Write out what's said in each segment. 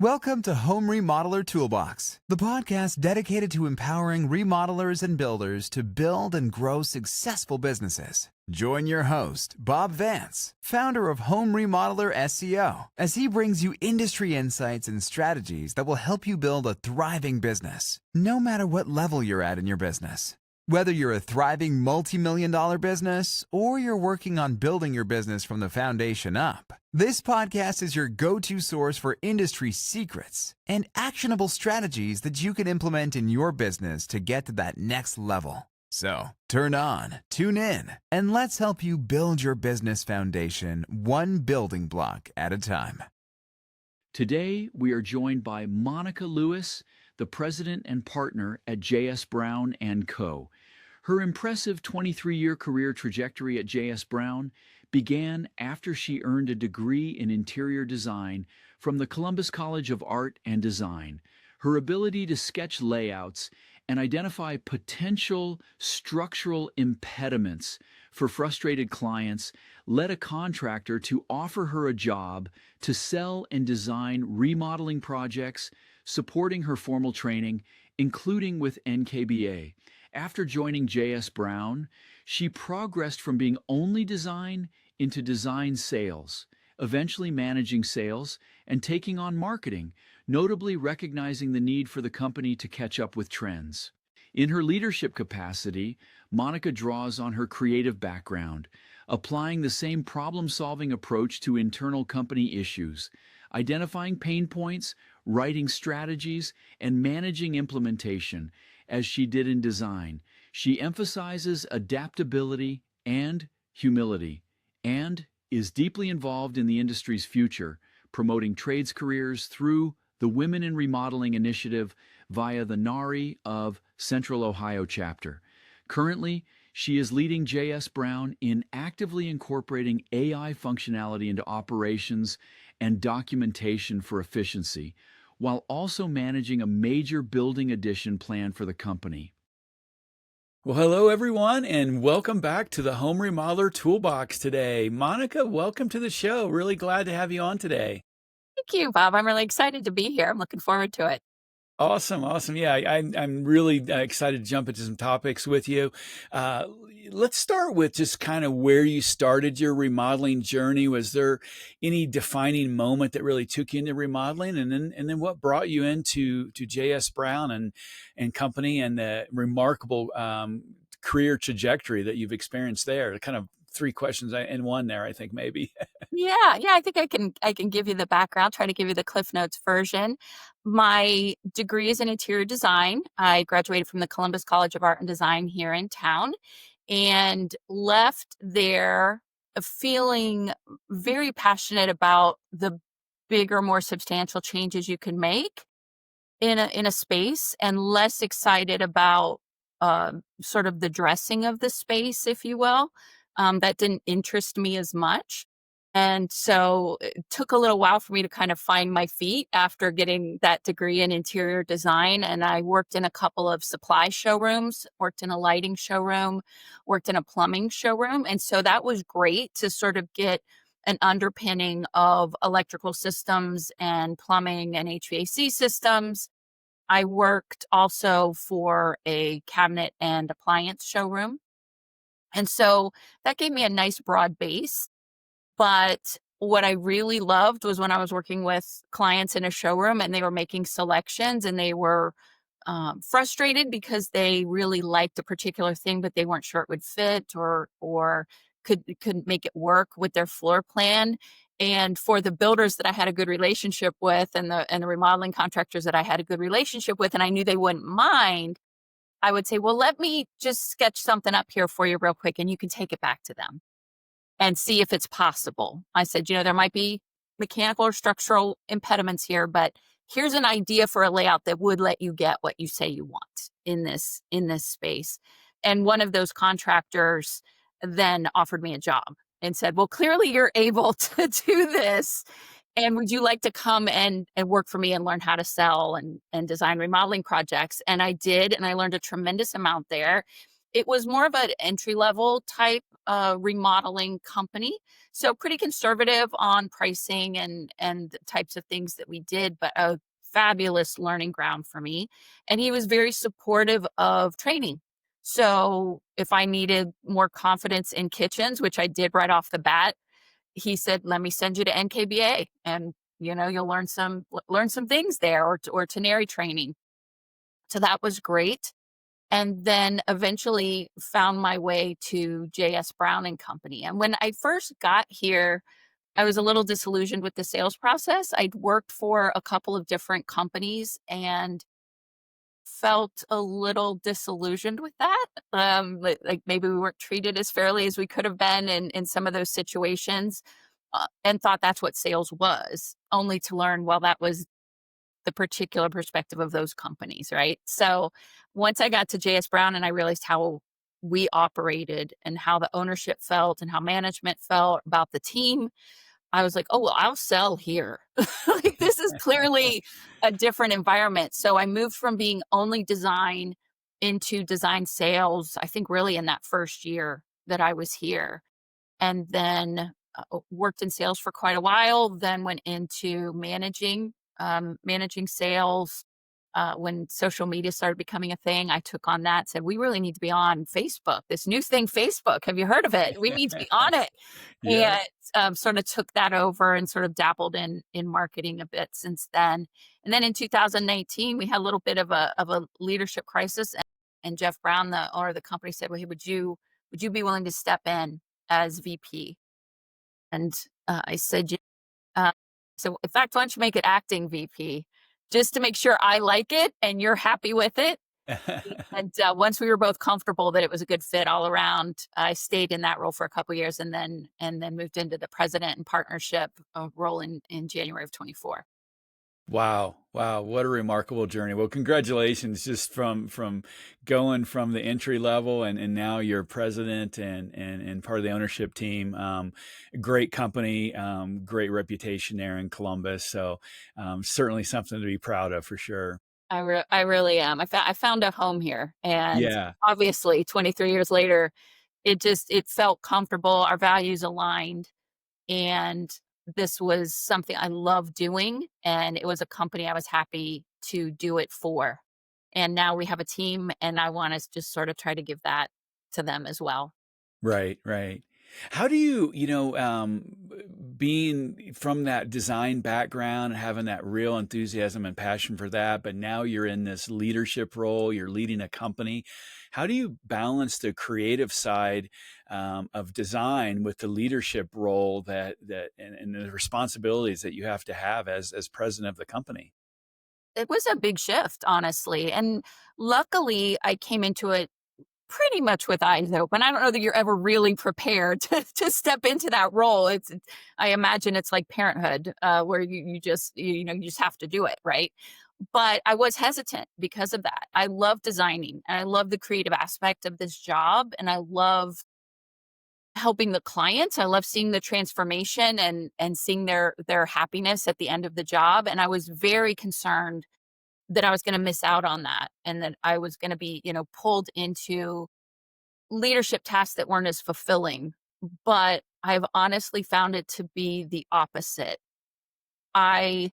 Welcome to Home Remodeler Toolbox, the podcast dedicated to empowering remodelers and builders to build and grow successful businesses. Join your host, Bob Vance, founder of Home Remodeler SEO, as he brings you industry insights and strategies that will help you build a thriving business, no matter what level you're at in your business. Whether you're a thriving multi-million-dollar business or you're working on building your business from the foundation up, this podcast is your go-to source for industry secrets and actionable strategies that you can implement in your business to get to that next level. So, turn on, tune in, and let's help you build your business foundation one building block at a time. Today, we are joined by Monica Lewis, the president and partner at J.S. Brown & Co. Her impressive 23-year career trajectory at J.S. Brown began after she earned a degree in interior design from the Columbus College of Art and Design. Her ability to sketch layouts and identify potential structural impediments for frustrated clients led a contractor to offer her a job to sell and design remodeling projects, supporting her formal training, including with NKBA. After joining J.S. Brown, she progressed from being only design into design sales, eventually managing sales and taking on marketing, notably recognizing the need for the company to catch up with trends. In her leadership capacity, Monica draws on her creative background, applying the same problem-solving approach to internal company issues, identifying pain points, writing strategies, and managing implementation, as she did in design. She emphasizes adaptability and humility, and is deeply involved in the industry's future, promoting trades careers through the Women in Remodeling Initiative via the NARI of Central Ohio chapter. Currently, she is leading J.S. Brown in actively incorporating AI functionality into operations and documentation for efficiency, while also managing a major building addition plan for the company. Well, hello, everyone, and welcome back to the Home Remodeler Toolbox today. Monica, welcome to the show. Really glad to have you on today. Thank you, Bob. I'm really excited to be here. I'm looking forward to it. Awesome. Yeah, I'm really excited to jump into some topics with you. Let's start with just kind of where you started your remodeling journey. Was there any defining moment that really took you into remodeling, and then what brought you into J.S. Brown and Company, and the remarkable career trajectory that you've experienced there? Kind of three questions in one there, I think, maybe. Yeah. I think I can give you the background, try to give you the Cliff Notes version. My degree is in interior design. I graduated from the Columbus College of Art and Design here in town and left there feeling very passionate about the bigger, more substantial changes you can make in a space, and less excited about sort of the dressing of the space, if you will. That didn't interest me as much. And so it took a little while for me to kind of find my feet after getting that degree in interior design. And I worked in a couple of supply showrooms, worked in a lighting showroom, worked in a plumbing showroom. And so that was great to sort of get an underpinning of electrical systems and plumbing and HVAC systems. I worked also for a cabinet and appliance showroom. And so that gave me a nice broad base. But what I really loved was when I was working with clients in a showroom and they were making selections and they were frustrated because they really liked a particular thing, but they weren't sure it would fit or couldn't make it work with their floor plan. And for the builders that I had a good relationship with, and the remodeling contractors that I had a good relationship with, and I knew they wouldn't mind, I would say, well, let me just sketch something up here for you real quick and you can take it back to them and see if it's possible. I said, there might be mechanical or structural impediments here, but here's an idea for a layout that would let you get what you say you want in this space. And one of those contractors then offered me a job and said, well, clearly you're able to do this. And would you like to come and work for me and learn how to sell and design remodeling projects? And I did, and I learned a tremendous amount there. It was more of an entry-level type a remodeling company. So pretty conservative on pricing and the types of things that we did, but a fabulous learning ground for me. And he was very supportive of training. So if I needed more confidence in kitchens, which I did right off the bat, he said, "Let me send you to NKBA, and you'll learn some things there, or Teneri training." So that was great. And then eventually found my way to JS Brown and Company. And when I first got here, I was a little disillusioned with the sales process. I'd worked for a couple of different companies and felt a little disillusioned with that. Like maybe we weren't treated as fairly as we could have been in some of those situations, and thought that's what sales was, only to learn, well, that was the particular perspective of those companies, right? So once I got to JS Brown and I realized how we operated and how the ownership felt and how management felt about the team, I was like, oh, well, I'll sell here. Like, this is clearly a different environment. So I moved from being only design into design sales, I think really in that first year that I was here. And then worked in sales for quite a while, then went into managing sales. When social media started becoming a thing, I took on that, said, we really need to be on Facebook, this new thing, Facebook. Have you heard of it? We need to be on it. Yeah. And sort of took that over and sort of dabbled in marketing a bit since then. And then in 2019, we had a little bit of a leadership crisis. And Jeff Brown, the owner of the company, said, well, hey, would you be willing to step in as VP? And I said, uh, so in fact, why don't you make it acting VP, just to make sure I like it and you're happy with it. And once we were both comfortable that it was a good fit all around, I stayed in that role for a couple of years, and then moved into the president and partnership role in January of 24. Wow. Wow. What a remarkable journey. Well, congratulations, just from going from the entry level and now you're president and part of the ownership team. Great company, great reputation there in Columbus. So certainly something to be proud of for sure. I really am. I found a home here, and Yeah. obviously 23 years later, it felt comfortable. Our values aligned, and this was something I love doing, and it was a company I was happy to do it for. And now we have a team, and I want to just sort of try to give that to them as well. Right, right. How do being from that design background and having that real enthusiasm and passion for that, but now you're in this leadership role, you're leading a company. How do you balance the creative side of design with the leadership role and the responsibilities that you have to have as president of the company? It was a big shift, honestly, and luckily I came into it pretty much with eyes open. I don't know that you're ever really prepared to step into that role. I imagine it's like parenthood, where you just have to do it, right? But I was hesitant because of that. I love designing, and I love the creative aspect of this job, and I love helping the clients. I love seeing the transformation and seeing their happiness at the end of the job. And I was very concerned that I was going to miss out on that, and that I was going to be, pulled into leadership tasks that weren't as fulfilling. But I've honestly found it to be the opposite. I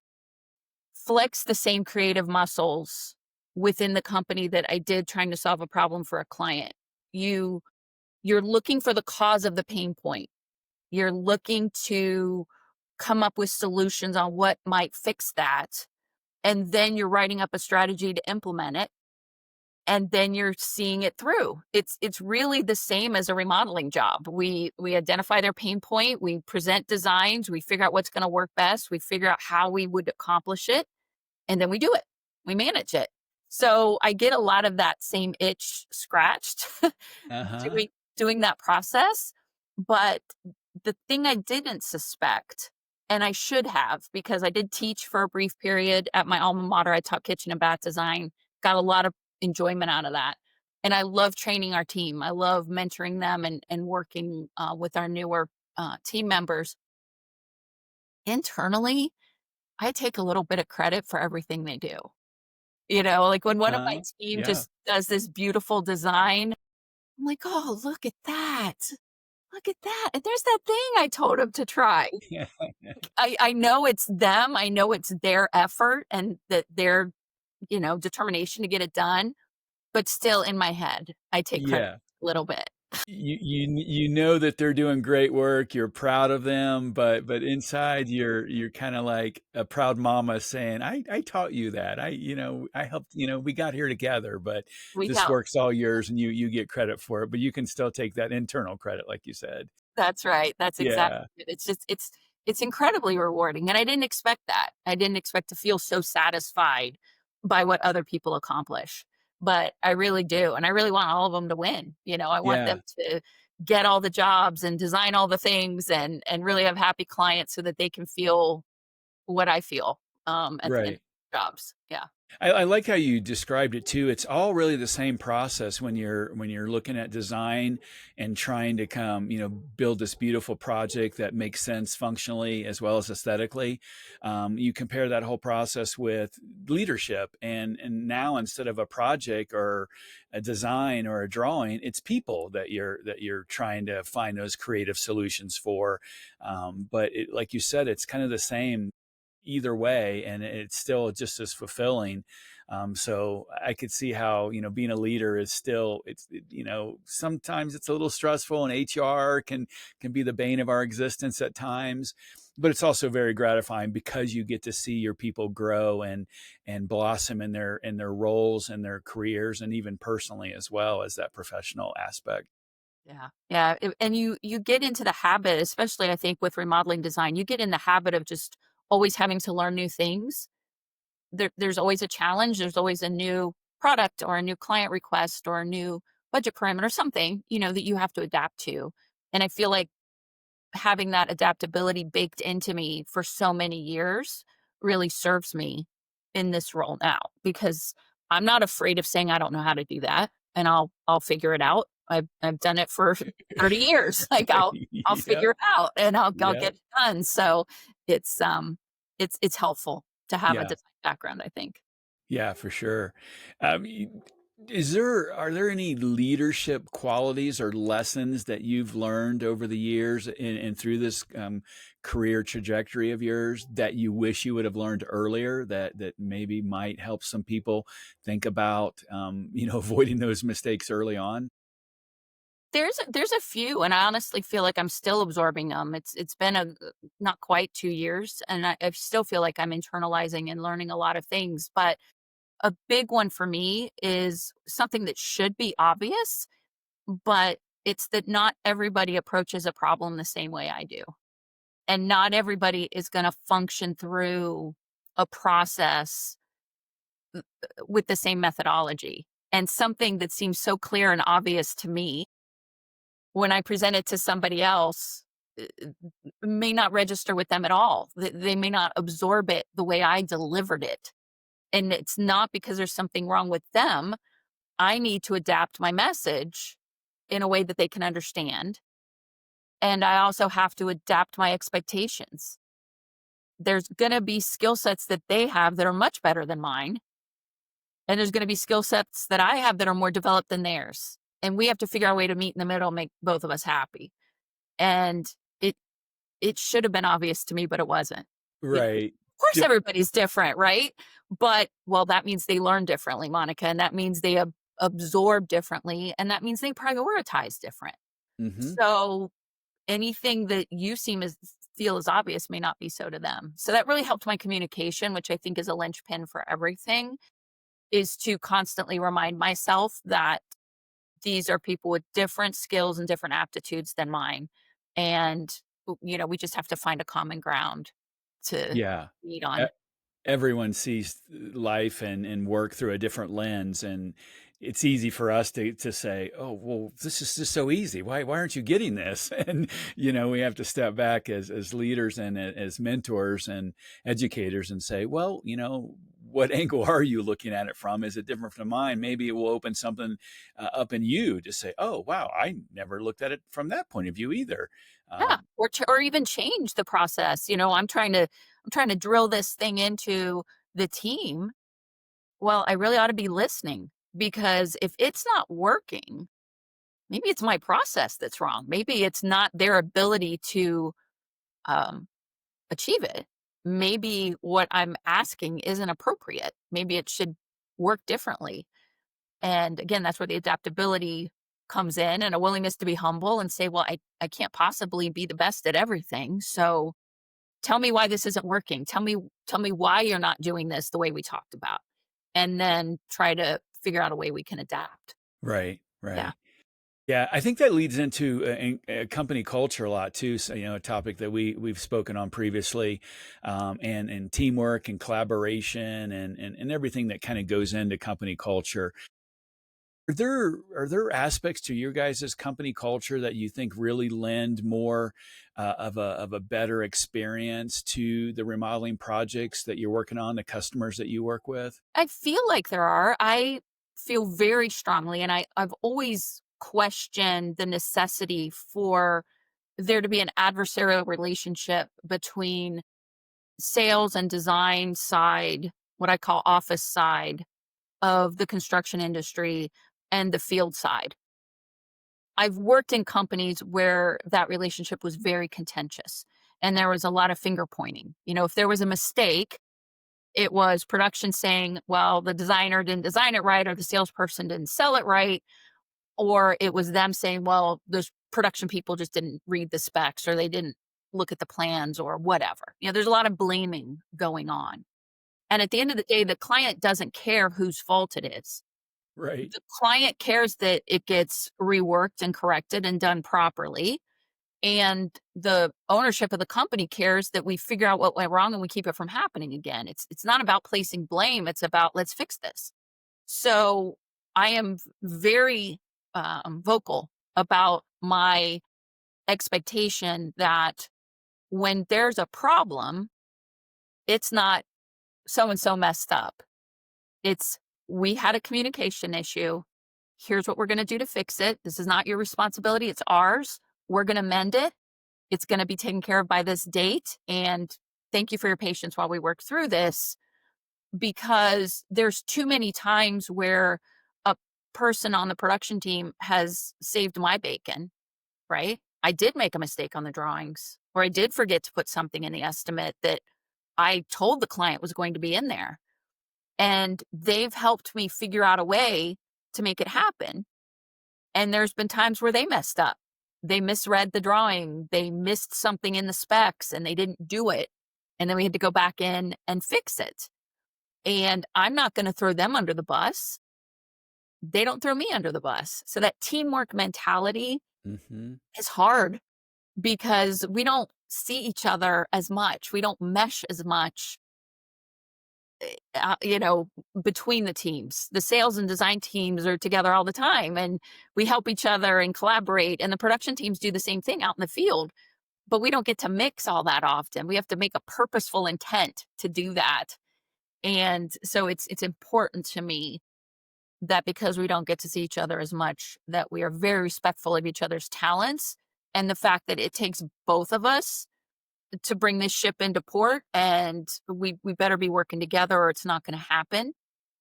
flex the same creative muscles within the company that I did trying to solve a problem for a client. You're looking for the cause of the pain point. You're looking to come up with solutions on what might fix that. And then you're writing up a strategy to implement it. And then you're seeing it through. It's really the same as a remodeling job. We identify their pain point, we present designs, we figure out what's going to work best, we figure out how we would accomplish it, and then we do it. We manage it. So I get a lot of that same itch scratched Uh-huh. doing that process. But the thing I didn't suspect, and I should have, because I did teach for a brief period at my alma mater. I taught kitchen and bath design, got a lot of enjoyment out of that. And I love training our team. I love mentoring them and working with our newer team members. Internally, I take a little bit of credit for everything they do. Like when one of my team Yeah. just does this beautiful design, I'm like, oh, look at that. look at that. And there's that thing I told him to try. Yeah. I know it's them. I know it's their effort and that their, determination to get it done. But still in my head, I take credit Yeah. a little bit. You know that they're doing great work, you're proud of them, but inside you're kinda like a proud mama saying, "I taught you that. I helped, we got here together, but We this help. work's all yours and you get credit for it." But you can still take that internal credit, like you said. That's right. That's exactly Yeah. it. It's incredibly rewarding, and I didn't expect that. I didn't expect to feel so satisfied by what other people accomplish, but I really do, and I really want all of them to win. I want Yeah. them to get all the jobs and design all the things and really have happy clients so that they can feel what I feel, at the end Right. of the jobs. Yeah. I like how you described it too. It's all really the same process when you're looking at design and trying to build this beautiful project that makes sense functionally as well as aesthetically. You compare that whole process with leadership, and now instead of a project or a design or a drawing, it's people that you're trying to find those creative solutions for. But like you said, it's kind of the same either way, and it's still just as fulfilling. So I could see how, being a leader is still, sometimes it's a little stressful, and HR can be the bane of our existence at times, but it's also very gratifying because you get to see your people grow and blossom in their roles and their careers, and even personally as well as that professional aspect. Yeah. Yeah. And you get into the habit, especially I think with remodeling design, you get in the habit of just always having to learn new things. There's always a challenge. There's always a new product or a new client request or a new budget parameter, something, that you have to adapt to. And I feel like having that adaptability baked into me for so many years really serves me in this role now because I'm not afraid of saying I don't know how to do that and I'll figure it out. I've done it for 30 years. Like I'll Yep. figure it out and I'll Yep. get it done. So it's helpful to have a Yeah. design background, I think. Yeah, for sure. Are there any leadership qualities or lessons that you've learned over the years and through this career trajectory of yours that you wish you would have learned earlier that maybe might help some people think about, avoiding those mistakes early on? There's a few, and I honestly feel like I'm still absorbing them. It's been not quite 2 years, and I still feel like I'm internalizing and learning a lot of things, but a big one for me is something that should be obvious, but it's that not everybody approaches a problem the same way I do, and not everybody is gonna function through a process with the same methodology, and something that seems so clear and obvious to me when I present it to somebody else, may not register with them at all. They may not absorb it the way I delivered it. And it's not because there's something wrong with them. I need to adapt my message in a way that they can understand. And I also have to adapt my expectations. There's going to be skill sets that they have that are much better than mine. And there's going to be skill sets that I have that are more developed than theirs. And we have to figure out a way to meet in the middle, make both of us happy. And it it should have been obvious to me, but it wasn't. Of Right. course everybody's different, right? But, well, that means they learn differently, Monica, and that means they absorb differently, and that means they prioritize different. Hmm. So, anything that you feel as obvious may not be so to them. So that really helped my communication, which I think is a linchpin for everything, is to constantly remind myself that these are people with different skills and different aptitudes than mine. And, we just have to find a common ground to Yeah. meet on. Everyone sees life and work through a different lens, and it's easy for us to say, oh well, this is just so easy, why aren't you getting this? And we have to step back as leaders and as mentors and educators and say, well, what angle are you looking at it from? Is it different from mine? Maybe it will open something up in you to say, oh wow, I never looked at it from that point of view either. Yeah, um, or even change the process. I'm trying to drill this thing into the team. Well, I really ought to be listening because if it's not working, maybe it's my process that's wrong. Maybe it's not their ability to um, achieve it. Maybe what I'm asking isn't appropriate. Maybe it should work differently. And again, that's where the adaptability comes in, and a willingness to be humble and say, well, I can't possibly be the best at everything. So tell me why this isn't working. Tell me why you're not doing this the way we talked about. And then try to figure out a way we can adapt. Right, Yeah. right. Yeah, I think that leads into a company culture a lot too. So, a topic that we've spoken on previously, and teamwork and collaboration and everything that kind of goes into company culture. Are there aspects to your guys' company culture that you think really lend more of a better experience to the remodeling projects that you're working on, the customers that you work with? I feel like there are. I feel very strongly, and I've always questioned the necessity for there to be an adversarial relationship between sales and design side, what I call office side of the construction industry, and the field side. I've worked in companies where that relationship was very contentious and there was a lot of finger pointing. If there was a mistake, it was production saying, well, the designer didn't design it right, or the salesperson didn't sell it right, or it was them saying, well, those production people just didn't read the specs, or they didn't look at the plans, or whatever. There's a lot of blaming going on. And at the end of the day, the client doesn't care whose fault it is. Right. The client cares that it gets reworked and corrected and done properly. And the ownership of the company cares that we figure out what went wrong and we keep it from happening again. It's not about placing blame. It's about, let's fix this. So I am very vocal about my expectation that when there's a problem, it's not so and so messed up. It's, we had a communication issue. Here's what we're going to do to fix it. This is not your responsibility. It's ours. We're going to mend it. It's going to be taken care of by this date. And thank you for your patience while we work through this, because there's too many times where a person on the production team has saved my bacon, right? I did make a mistake on the drawings, or I did forget to put something in the estimate that I told the client was going to be in there. And they've helped me figure out a way to make it happen. And there's been times where they messed up. They misread the drawing. They missed something in the specs and they didn't do it. And then we had to go back in and fix it. And I'm not going to throw them under the bus. They don't throw me under the bus. So that teamwork mentality Hmm. is hard because we don't see each other as much. We don't mesh as much, between the teams. The sales and design teams are together all the time and we help each other and collaborate. And the production teams do the same thing out in the field, but we don't get to mix all that often. We have to make a purposeful intent to do that. And so it's important to me that because we don't get to see each other as much, that we are very respectful of each other's talents and the fact that it takes both of us to bring this ship into port, and we better be working together or it's not going to happen.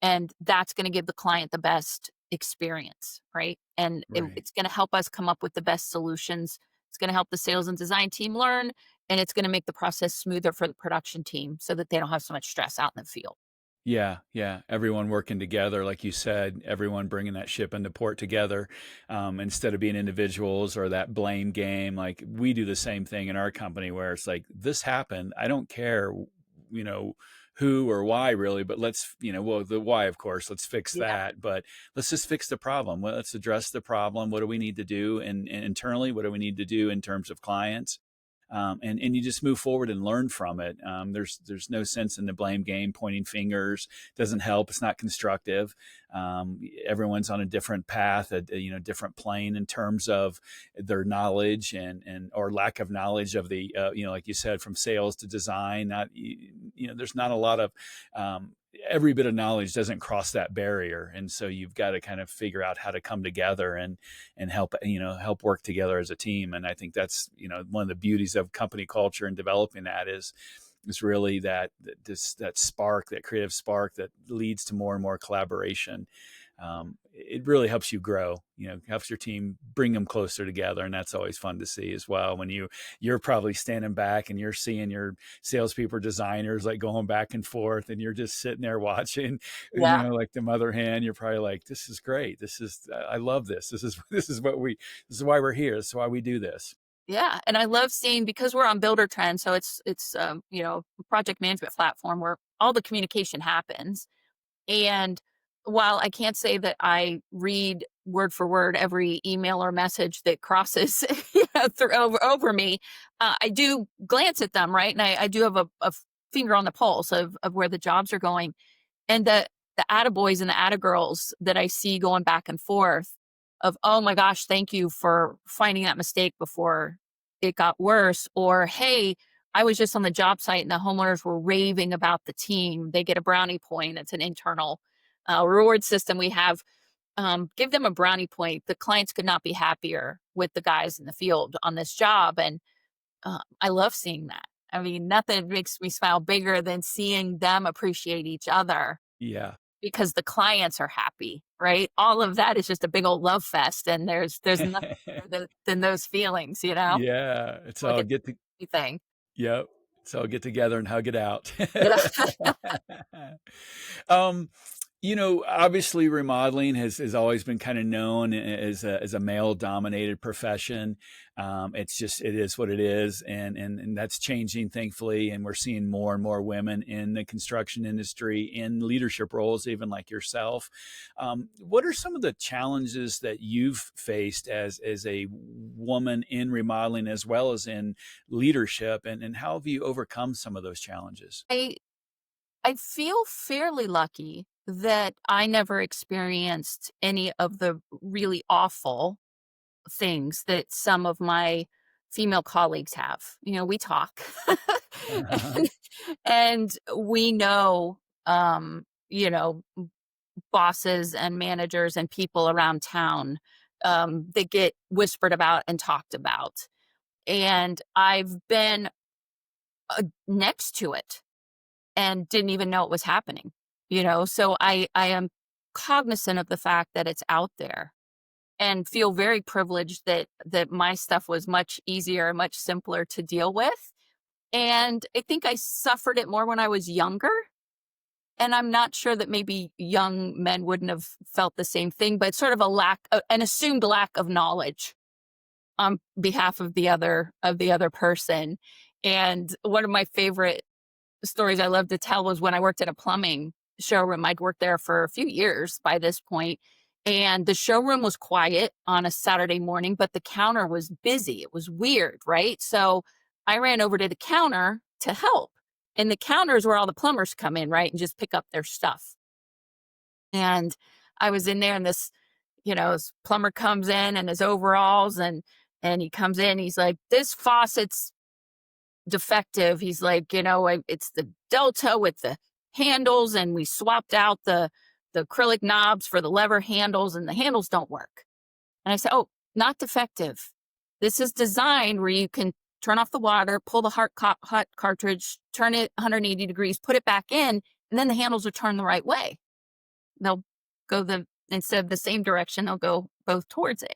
And that's going to give the client the best experience, right? And Right. it's going to help us come up with the best solutions. It's going to help the sales and design team learn, and it's going to make the process smoother for the production team so that they don't have so much stress out in the field. Yeah, yeah. Everyone working together, like you said, everyone bringing that ship into port together, instead of being individuals or that blame game. Like we do the same thing in our company where it's like, this happened. I don't care, you know, who or why really, but let's, well, the why, of course, let's fix Yeah. that, but let's just fix the problem. Well, let's address the problem. What do we need to do? And internally, what do we need to do in terms of clients? And you just move forward and learn from it. There's no sense in the blame game, pointing fingers doesn't help. It's not constructive. Everyone's on a different path, a different plane in terms of their knowledge and or lack of knowledge of the like you said, from sales to design. Not there's not a lot of every bit of knowledge doesn't cross that barrier, and so you've got to kind of figure out how to come together and help work together as a team. And I think that's one of the beauties of company culture and developing that is really that spark, that creative spark that leads to more and more collaboration. it really helps you grow, helps your team bring them closer together. And that's always fun to see as well. When you're probably standing back and you're seeing your salespeople or designers like going back and forth, and you're just sitting there watching, Yeah. like the mother hen, you're probably like, this is great. I love this. This is why we're here. This is why we do this. Yeah. And I love seeing, because we're on Builder Trend, so it's a project management platform where all the communication happens. And while I can't say that I read word for word every email or message that crosses over me, I do glance at them, right? And I do have a finger on the pulse of where the jobs are going. And the attaboys and the attagirls that I see going back and forth of, oh my gosh, thank you for finding that mistake before it got worse. Or, hey, I was just on the job site and the homeowners were raving about the team. They get a brownie point. It's an internal reward system we have. Give them a brownie point. The clients could not be happier with the guys in the field on this job. And I love seeing that. I mean, nothing makes me smile bigger than seeing them appreciate each other. Yeah. Because the clients are happy, right? All of that is just a big old love fest, and there's nothing better than those feelings, Yeah. It's like all a thing. yep. So get together and hug it out. Yeah. um, obviously remodeling has always been kind of known as a male dominated profession. It is what it is. And that's changing, thankfully. And we're seeing more and more women in the construction industry in leadership roles, even like yourself. What are some of the challenges that you've faced as a woman in remodeling as well as in leadership? And how have you overcome some of those challenges? I feel fairly lucky that I never experienced any of the really awful things that some of my female colleagues have. We talk and, and we know, bosses and managers and people around town that get whispered about and talked about. And I've been next to it and didn't even know it was happening, So I am cognizant of the fact that it's out there, and feel very privileged that my stuff was much easier, much simpler to deal with. And I think I suffered it more when I was younger. And I'm not sure that maybe young men wouldn't have felt the same thing, but sort of an assumed lack of knowledge on behalf of the other person. And one of my favorite stories I love to tell was when I worked at a plumbing showroom. I'd worked there for a few years by this point, and the showroom was quiet on a Saturday morning, but the counter was busy. It was weird, right? So I ran over to the counter to help, and the counter is where all the plumbers come in, right, and just pick up their stuff. And I was in there, and this plumber comes in his overalls, and he comes in, he's like, this faucet's defective. He's like, it's the Delta with the handles, and we swapped out the acrylic knobs for the lever handles, and the handles don't work. And I said, oh, not defective. This is designed where you can turn off the water, pull the hot cartridge, turn it 180 degrees, put it back in, and then the handles will turn the right way. They'll go instead of the same direction, they'll go both towards it.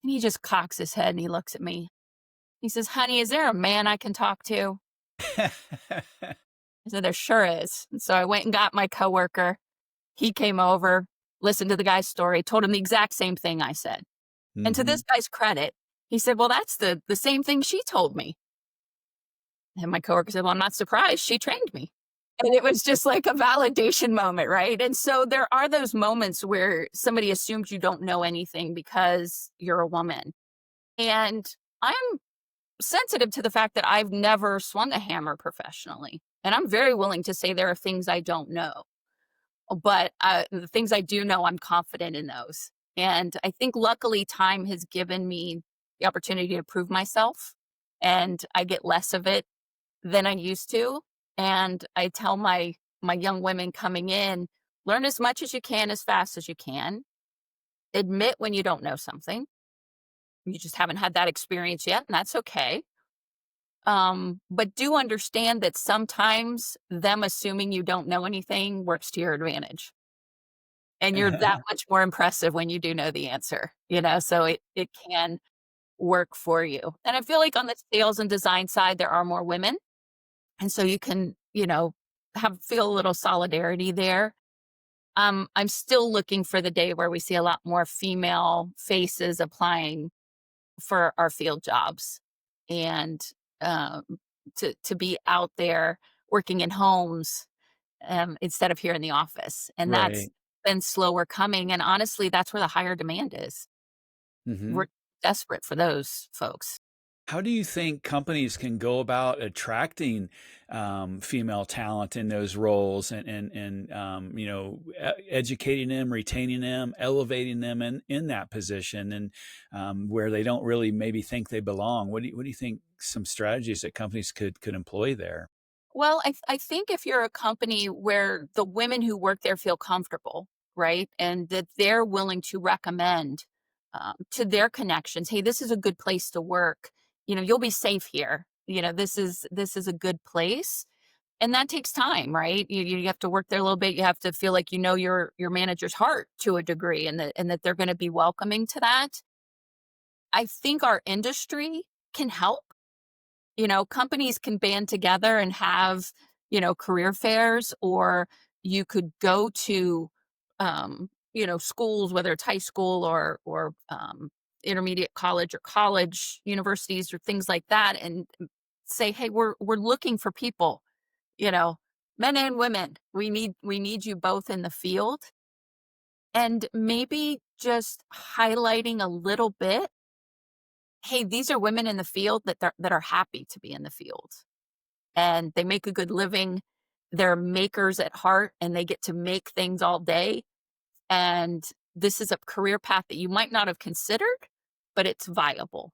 And he just cocks his head and he looks at me. He says, honey, is there a man I can talk to? I said, there sure is. And so I went and got my coworker. He came over, listened to the guy's story, told him the exact same thing I said. Mm-hmm. And to this guy's credit, he said, well, that's the same thing she told me. And my coworker said, well, I'm not surprised. She trained me. And it was just like a validation moment, right? And so there are those moments where somebody assumes you don't know anything because you're a woman. And I'm sensitive to the fact that I've never swung a hammer professionally. And I'm very willing to say there are things I don't know. But the things I do know, I'm confident in those. And I think luckily time has given me the opportunity to prove myself. And I get less of it than I used to. And I tell my young women coming in, learn as much as you can, as fast as you can. Admit when you don't know something. You just haven't had that experience yet, and that's okay. But do understand that sometimes them assuming you don't know anything works to your advantage. And you're that much more impressive when you do know the answer, so it can work for you. And I feel like on the sales and design side, there are more women. And so you can, feel a little solidarity there. I'm still looking for the day where we see a lot more female faces applying for our field jobs, and um, to be out there working in homes, instead of here in the office. And that's Right. been slower coming. And honestly, that's where the higher demand is. Hmm. We're desperate for those folks. How do you think companies can go about attracting female talent in those roles and educating them, retaining them, elevating them in that position and where they don't really maybe think they belong? What do you think some strategies that companies could employ there? Well, I think if you're a company where the women who work there feel comfortable, right, and that they're willing to recommend to their connections, hey, this is a good place to work. You'll be safe here. This is a good place, and that takes time, right? You have to work there a little bit. You have to feel like your manager's heart to a degree, and that they're going to be welcoming to that. I think our industry can help. Companies can band together and have, career fairs, or you could go to, schools, whether it's high school or intermediate college or college, universities or things like that, and say, hey, we're looking for people, you know, men and women. We need you both in the field, and maybe just highlighting a little bit. Hey, these are women in the field that are happy to be in the field, and they make a good living. They're makers at heart, and they get to make things all day. And this is a career path that you might not have considered, but it's viable.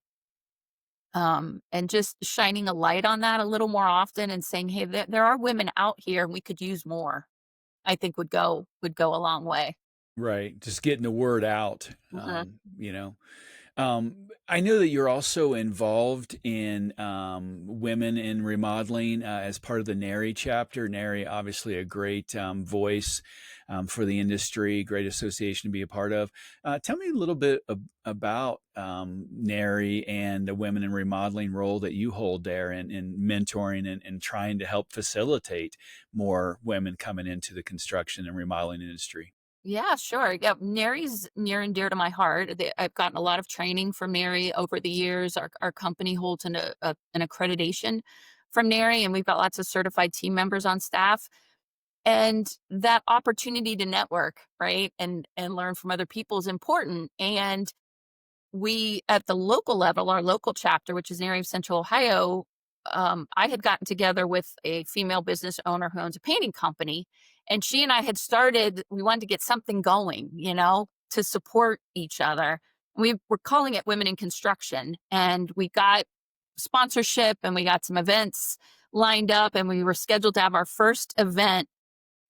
And just shining a light on that a little more often and saying, hey, there are women out here and we could use more, I think would go a long way. Right. Just getting the word out, Mhm. you know. I know that you're also involved in women in remodeling as part of the NARI chapter. NARI, obviously, a great voice for the industry, great association to be a part of. Tell me a little bit about NARI and the women in remodeling role that you hold there in mentoring and trying to help facilitate more women coming into the construction and remodeling industry. Yeah, sure. Yeah, NARI's near and dear to my heart. I've gotten a lot of training from NARI over the years. Our company holds an accreditation from NARI, and we've got lots of certified team members on staff. And that opportunity to network, right, and learn from other people is important. And we, at the local level, our local chapter, which is in the area of Central Ohio, I had gotten together with a female business owner who owns a painting company. And she and I had started, we wanted to get something going, to support each other. We were calling it Women in Construction. And we got sponsorship and we got some events lined up, and we were scheduled to have our first event,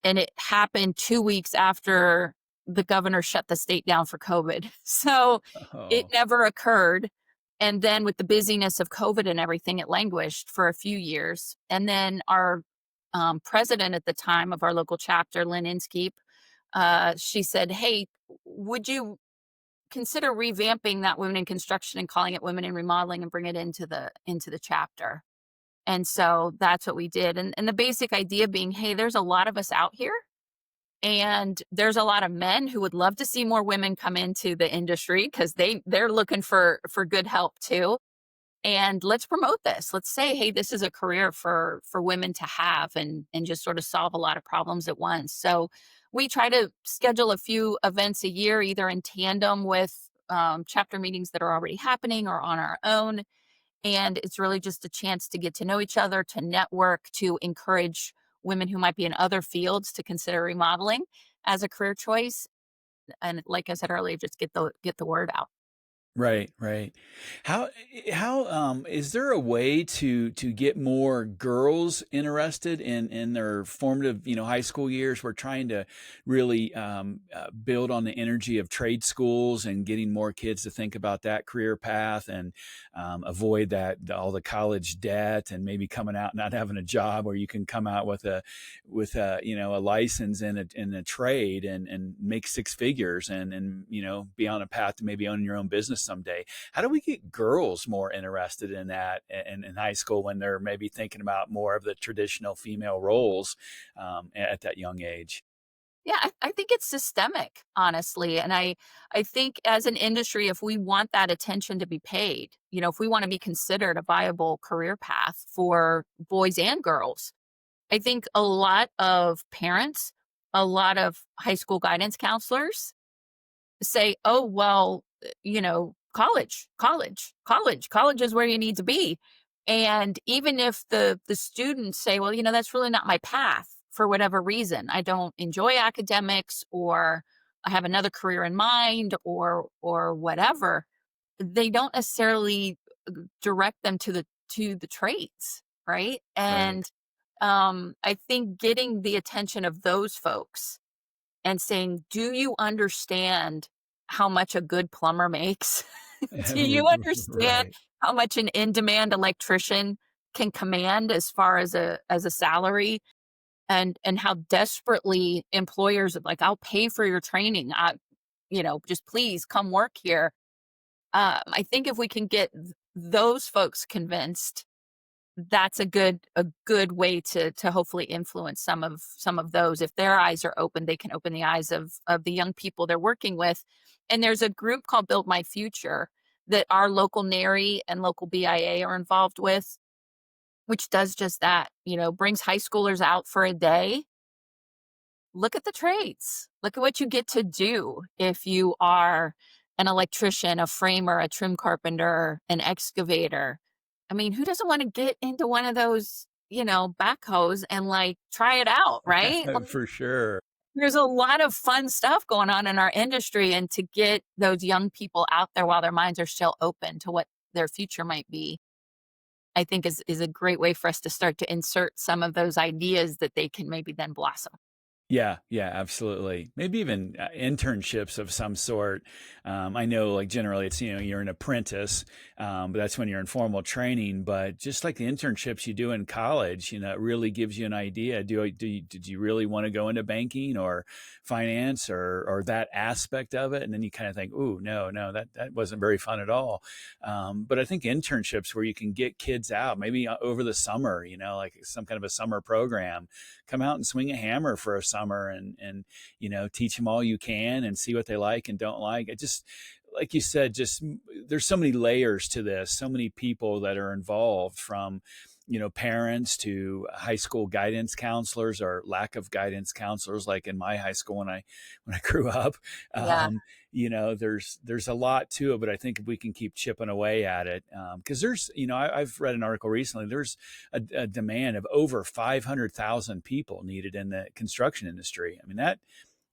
and it happened 2 weeks after the governor shut the state down for COVID. So it Oh, never occurred. And then with the busyness of COVID and everything, it languished for a few years. And then our president at the time of our local chapter, Lynn Inskeep, she said, hey, would you consider revamping that Women in Construction and calling it Women in Remodeling and bring it into the chapter? And so that's what we did. And the basic idea being, hey, there's a lot of us out here, and there's a lot of men who would love to see more women come into the industry because they're looking for good help too. And let's promote this. Let's say, hey, this is a career for women to have, and just sort of solve a lot of problems at once. So we try to schedule a few events a year, either in tandem with chapter meetings that are already happening or on our own. And it's really just a chance to get to know each other, to network, to encourage women who might be in other fields to consider remodeling as a career choice. And like I said earlier, just get the word out. Right, right. How is there a way to get more girls interested in their formative, high school years? We're trying to really build on the energy of trade schools and getting more kids to think about that career path and avoid all the college debt and maybe coming out not having a job, where you can come out with a license in a trade and make six figures and be on a path to maybe owning your own business someday. How do we get girls more interested in that in high school when they're maybe thinking about more of the traditional female roles at that young age? Yeah, I think it's systemic, honestly. And I think as an industry, if we want that attention to be paid, if we want to be considered a viable career path for boys and girls, I think a lot of parents, a lot of high school guidance counselors say, oh, well, college is where you need to be. And even if the students say, well, that's really not my path for whatever reason, I don't enjoy academics, or I have another career in mind, or whatever, they don't necessarily direct them to the trades, right? Right. And I think getting the attention of those folks and saying, "Do you understand how much a good plumber makes? Do you understand Right. how much an in-demand electrician can command as far as a salary? And how desperately employers are like, I'll pay for your training. Just please come work here." I think if we can get those folks convinced, that's a good way to hopefully influence some of those. If their eyes are open, they can open the eyes of the young people they're working with. And there's a group called Build My Future that our local NARI and local BIA are involved with, which does just that, brings high schoolers out for a day. Look at the trades. Look at what you get to do if you are an electrician, a framer, a trim carpenter, an excavator. I mean, who doesn't want to get into one of those, backhoes and like try it out, right? Like, For sure. there's a lot of fun stuff going on in our industry, and to get those young people out there while their minds are still open to what their future might be, I think is a great way for us to start to insert some of those ideas that they can maybe then blossom. Yeah, yeah, absolutely. Maybe even internships of some sort. I know, like generally, it's you're an apprentice, but that's when you're in formal training. But just like the internships you do in college, it really gives you an idea. Did you really want to go into banking or finance or that aspect of it? And then you kind of think, ooh, no, that wasn't very fun at all. But I think internships where you can get kids out, maybe over the summer, like some kind of a summer program, come out and swing a hammer for a summer and teach them all you can and see what they like and don't like. It just, like you said, just there's so many layers to this, so many people that are involved, from parents to high school guidance counselors or lack of guidance counselors, like in my high school when I grew up. Yeah. There's a lot to it, but I think if we can keep chipping away at it, because there's I've read an article recently, there's a demand of over 500,000 people needed in the construction industry. I mean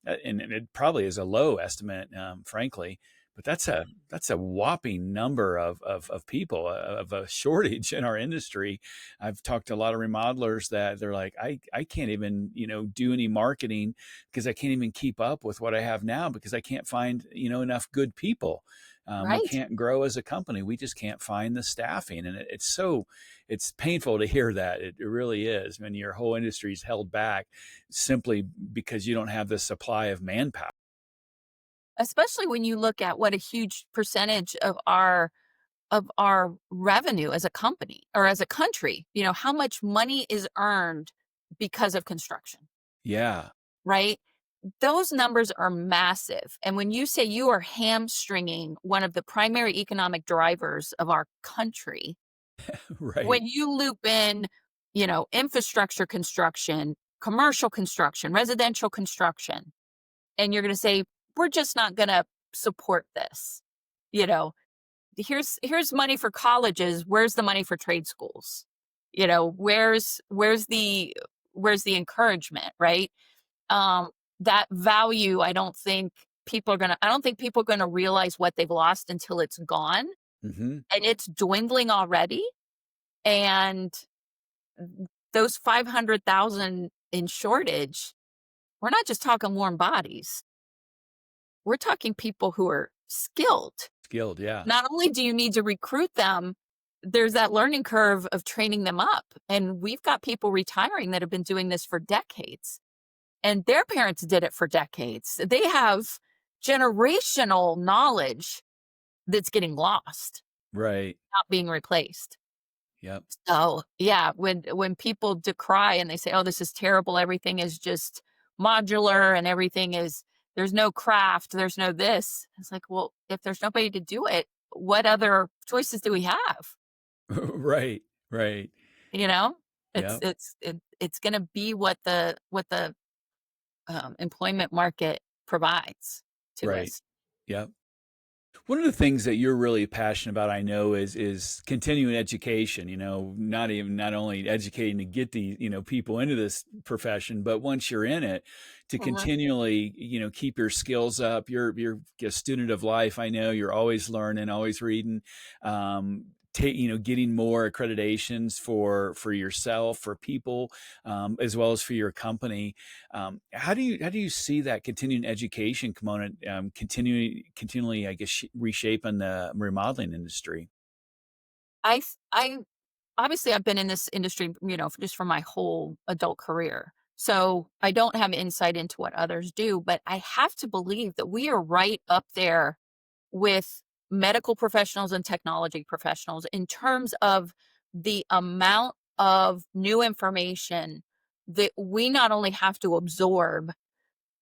and it probably is a low estimate, frankly, but that's a whopping number of people, of a shortage in our industry. I've talked to a lot of remodelers that they're like, I can't even do any marketing because I can't even keep up with what I have now because I can't find enough good people. We Right. can't grow as a company. We just can't find the staffing, and it's painful to hear that. It really is. When your whole industry is held back simply because you don't have the supply of manpower. Especially when you look at what a huge percentage of our revenue as a company or as a country, how much money is earned because of construction, Yeah. right? Those numbers are massive. And when you say you are hamstringing one of the primary economic drivers of our country, Right. when you loop in, infrastructure construction, commercial construction, residential construction, and you're going to say, we're just not going to support this, you know, here's money for colleges. Where's the money for trade schools? Where's the encouragement, right? Um, that value, I don't think I don't think people are going to realize what they've lost until it's gone, Hmm. and it's dwindling already. And those 500,000 in shortage, we're not just talking warm bodies. We're talking people who are skilled. Skilled, yeah. Not only do you need to recruit them, there's that learning curve of training them up. And we've got people retiring that have been doing this for decades, and their parents did it for decades. They have generational knowledge that's getting lost, Right. not being replaced. Yep. So yeah, when people decry and they say, "Oh, this is terrible. Everything is just modular and everything is there's no craft, there's no this." It's like, well, if there's nobody to do it, what other choices do we have? Right. Right. You know, Yep. it's going to be what the employment market provides to Right. us. Yep. One of the things that you're really passionate about, I know, is continuing education. Not only educating to get the people into this profession, but once you're in it, to Mhm. continually keep your skills up. You're a student of life. I know you're always learning, always reading. Getting more accreditations for yourself, for people, as well as for your company. How do you see that continuing education component continually, I guess, reshaping the remodeling industry? I obviously I've been in this industry, just for my whole adult career. So I don't have insight into what others do, but I have to believe that we are right up there with medical professionals and technology professionals in terms of the amount of new information that we not only have to absorb,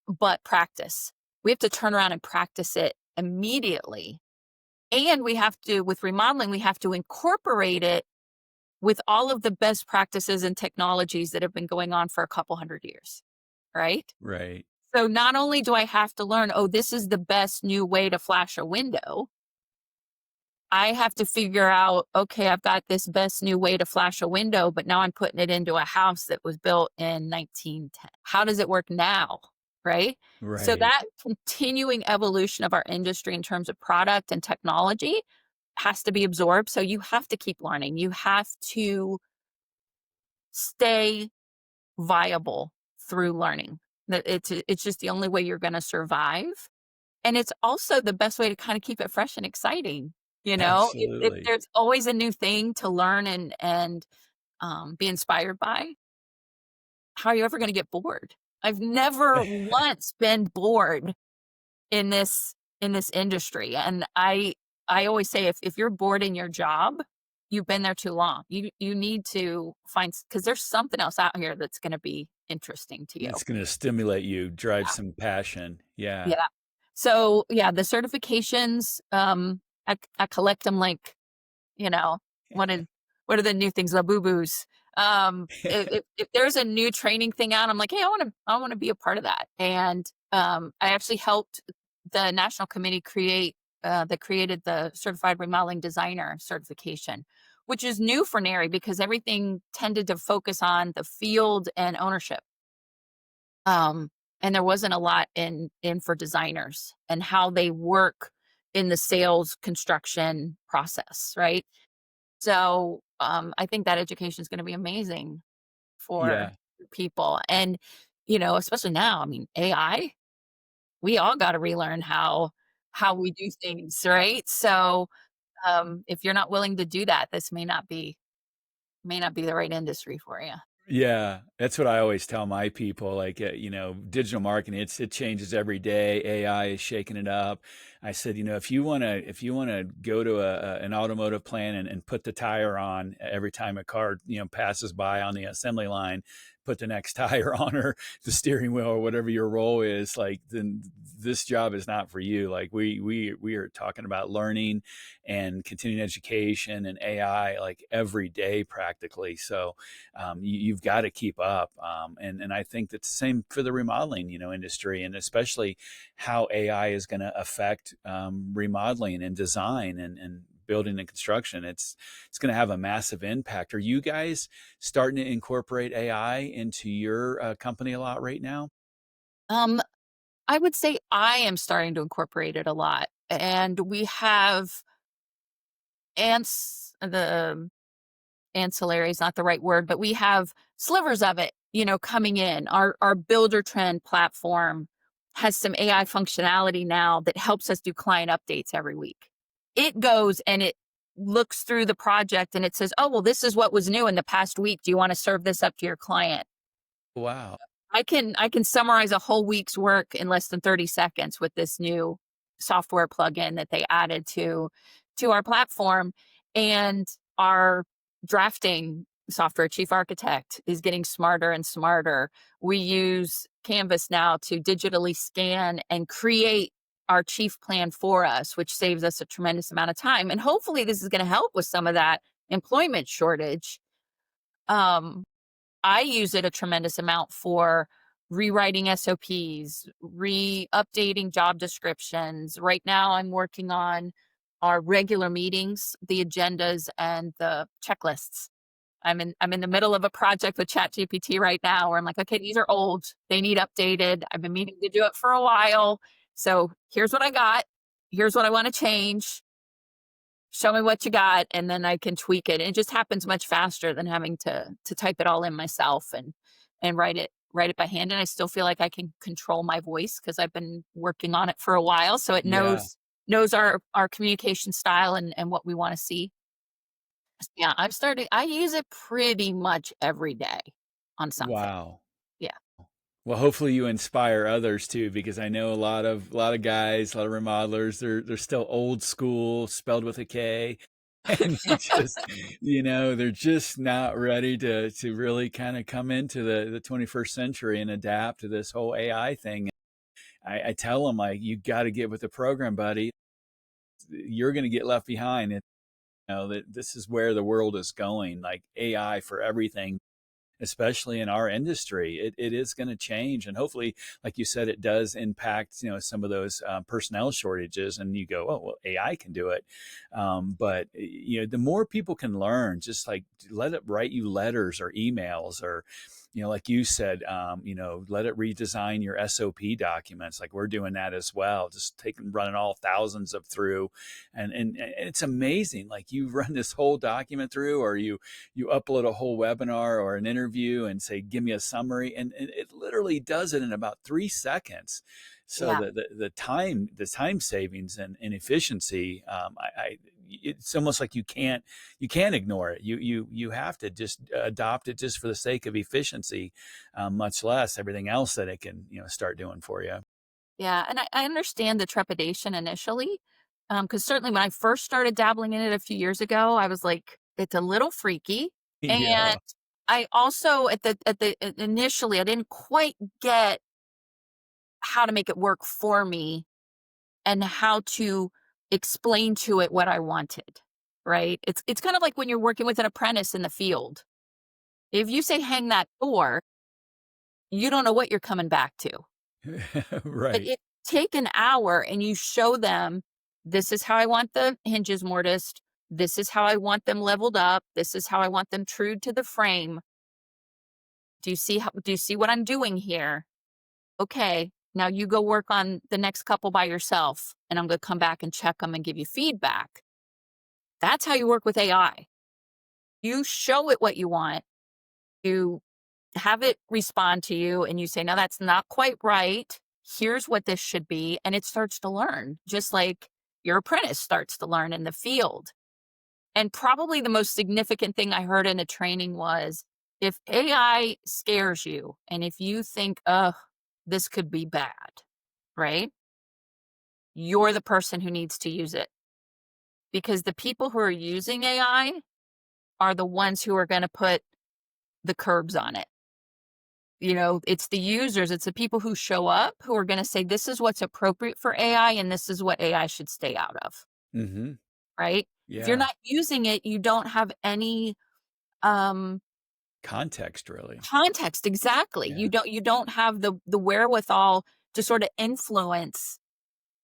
but practice. We have to turn around and practice it immediately. And we have to, with remodeling, we have to incorporate it with all of the best practices and technologies that have been going on for a couple hundred years, right? Right. So not only do I have to learn, oh, this is the best new way to flash a window, I have to figure out, okay, I've got this best new way to flash a window, but now I'm putting it into a house that was built in 1910. How does it work now? Right. So Right. that continuing evolution of our industry in terms of product and technology has to be absorbed. So you have to keep learning. You have to stay viable through learning. That it's just the only way you're going to survive. And it's also the best way to kind of keep it fresh and exciting. If Absolutely. there's always a new thing to learn and be inspired by, how are you ever going to get bored? I've never once been bored in this industry, and I always say if you're bored in your job, you've been there too long. You need to find because there's something else out here that's going to be interesting to you. It's going to stimulate you, drive some passion. Yeah. Yeah. So yeah, the certifications, I collect them like, you know, what is what are the new things, the boo boos. If there's a new training thing out, I'm like, hey, I want to be a part of that. And I actually helped the national committee that created the certified remodeling designer certification, which is new for NARI because everything tended to focus on the field and ownership. Um, and there wasn't a lot in for designers and how they work in the sales construction process, right? So I think that education is going to be amazing for Yeah. people, and especially now. I mean, AI. We all got to relearn how we do things, right? So if you're not willing to do that, this may not be the right industry for you. Yeah, that's what I always tell my people. Like, digital marketing, it changes every day. AI is shaking it up. I said, if you wanna go to an automotive plant and put the tire on every time a car passes by on the assembly line, put the next tire on, or the steering wheel, or whatever your role is, like, then this job is not for you. Like, we are talking about learning and continuing education and AI like every day practically. So you've got to keep up. And I think that's the same for the remodeling, industry, and especially how AI is going to affect remodeling and design and building and construction. It's going to have a massive impact. Are you guys starting to incorporate AI into your company a lot right now? Um, I would say I am starting to incorporate it a lot. And we have the ancillary is not the right word, but we have slivers of it, coming in. Our Builder Trend platform has some AI functionality now that helps us do client updates every week. It goes and it looks through the project and it says, oh, well, this is what was new in the past week. Do you want to serve this up to your client? Wow. I can summarize a whole week's work in less than 30 seconds with this new software plugin that they added to our platform. And our drafting software, Chief Architect, is getting smarter and smarter. We use Canvas now to digitally scan and create our chief plan for us, which saves us a tremendous amount of time. And hopefully this is going to help with some of that employment shortage. Um, I use it a tremendous amount for rewriting SOPs, updating job descriptions. Right now, I'm working on our regular meetings, the agendas, and the checklists. I'm in the middle of a project with ChatGPT right now where I'm like, okay, these are old. They need updated. I've been meaning to do it for a while. So here's what I got. Here's what I want to change. Show me what you got, and then I can tweak it. And it just happens much faster than having to type it all in myself and write it by hand. And I still feel like I can control my voice because I've been working on it for a while. So it Yeah. knows our communication style and what we want to see. Yeah, I use it pretty much every day on something. Wow. Yeah. Well, hopefully you inspire others too, because I know a lot of guys, a lot of remodelers, they're still old school, spelled with a K. And they're just not ready to really kind of come into the 21st century and adapt to this whole AI thing. I tell them, like, you got to get with the program, buddy. You're going to get left behind. And, that this is where the world is going, like AI for everything, especially in our industry. It is going to change. And hopefully, like you said, it does impact, some of those personnel shortages. And you go, oh, well, AI can do it. But, the more people can learn, just like let it write you letters or emails or, like you said, let it redesign your SOP documents. Like we're doing that as well. Just running all thousands of through, and it's amazing. Like you run this whole document through, or you upload a whole webinar or an interview and say, give me a summary, and it literally does it in about 3 seconds. So Yeah. the time savings and efficiency, it's almost like you can't ignore it. You have to just adopt it just for the sake of efficiency, much less everything else that it can start doing for you. Yeah. And I understand the trepidation initially. Because certainly when I first started dabbling in it a few years ago, I was like, it's a little freaky. Yeah. And I also initially I didn't quite get how to make it work for me and how to explain to it what I wanted, right? It's kind of like when you're working with an apprentice in the field. If you say hang that door, you don't know what you're coming back to. But Right. if take an hour and you show them, this is how I want the hinges mortised, this is how I want them leveled up, this is how I want them trued to the frame. Do you see what I'm doing here? Okay, now you go work on the next couple by yourself, and I'm going to come back and check them and give you feedback. That's how you work with AI. You show it what you want, you have it respond to you, and you say, no, that's not quite right. Here's what this should be. And it starts to learn, just like your apprentice starts to learn in the field. And probably the most significant thing I heard in a training was, if AI scares you and if you think, oh, this could be bad, right? You're the person who needs to use it, because the people who are using AI are the ones who are going to put the curbs on it. It's the users, it's the people who show up who are going to say, this is what's appropriate for AI and this is what AI should stay out of, Mm-hmm. right? If you're Yeah. not using it, you don't have any um Context, really. context. Exactly. Yeah. You don't have the wherewithal to sort of influence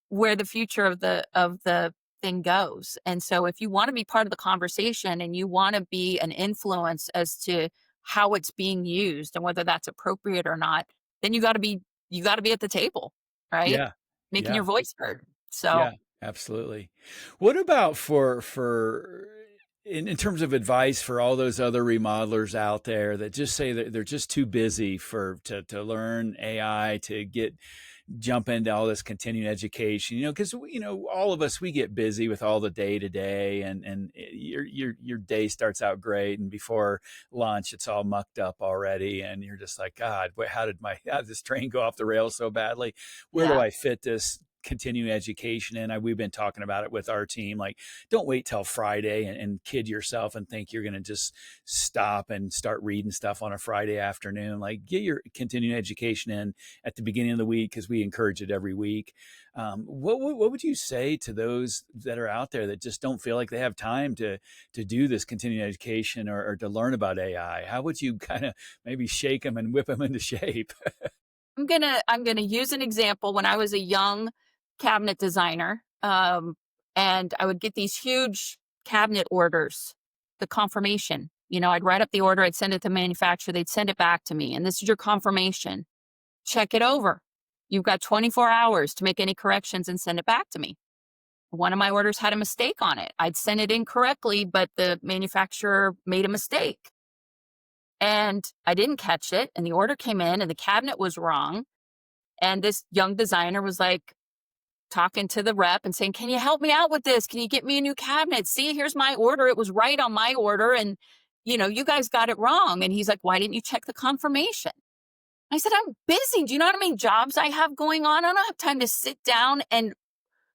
where the future of the thing goes. And so if you want to be part of the conversation and you want to be an influence as to how it's being used and whether that's appropriate or not, then you got to be at the table, right? Yeah. Making Yeah. your voice heard. So Yeah, absolutely. What about for in terms of advice for all those other remodelers out there that just say that they're just too busy to learn AI, to jump into all this continuing education, because all of us, we get busy with all the day to day, and your day starts out great, and before lunch it's all mucked up already, and you're just like, God, how did this train go off the rails so badly? Where do yeah, I fit this continuing education in? We've been talking about it with our team, like, don't wait till Friday and kid yourself and think you're going to just stop and start reading stuff on a Friday afternoon. Like, get your continuing education in at the beginning of the week, because we encourage it every week. What would you say to those that are out there that just don't feel like they have time to do this continuing education, or to learn about AI? How would you kind of maybe shake them and whip them into shape? I'm gonna use an example. When I was a young cabinet designer, and I would get these huge cabinet orders, the confirmation. I'd write up the order, I'd send it to the manufacturer, they'd send it back to me, and this is your confirmation. Check it over. You've got 24 hours to make any corrections and send it back to me. One of my orders had a mistake on it. I'd sent it incorrectly, but the manufacturer made a mistake. And I didn't catch it. And the order came in and the cabinet was wrong. And this young designer was like talking to the rep and saying, "Can you help me out with this? Can you get me a new cabinet? See, here's my order. It was right on my order. And, you guys got it wrong." And he's like, "Why didn't you check the confirmation?" I said, "I'm busy. Do you know how many jobs I have going on? I don't have time to sit down and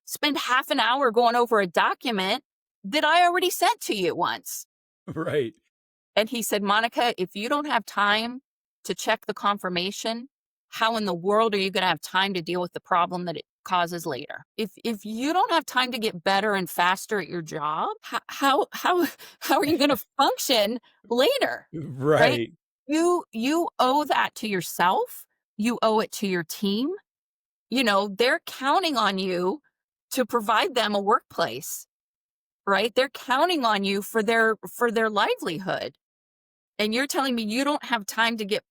spend half an hour going over a document that I already sent to you once." Right. And he said, "Monica, if you don't have time to check the confirmation, how in the world are you going to have time to deal with the problem that it causes later? If you don't have time to get better and faster at your job, how are you going to function later?" Right? Right. You owe that to yourself. You owe it to your team. They're counting on you to provide them a workplace, right? They're counting on you for their livelihood. And you're telling me you don't have time to get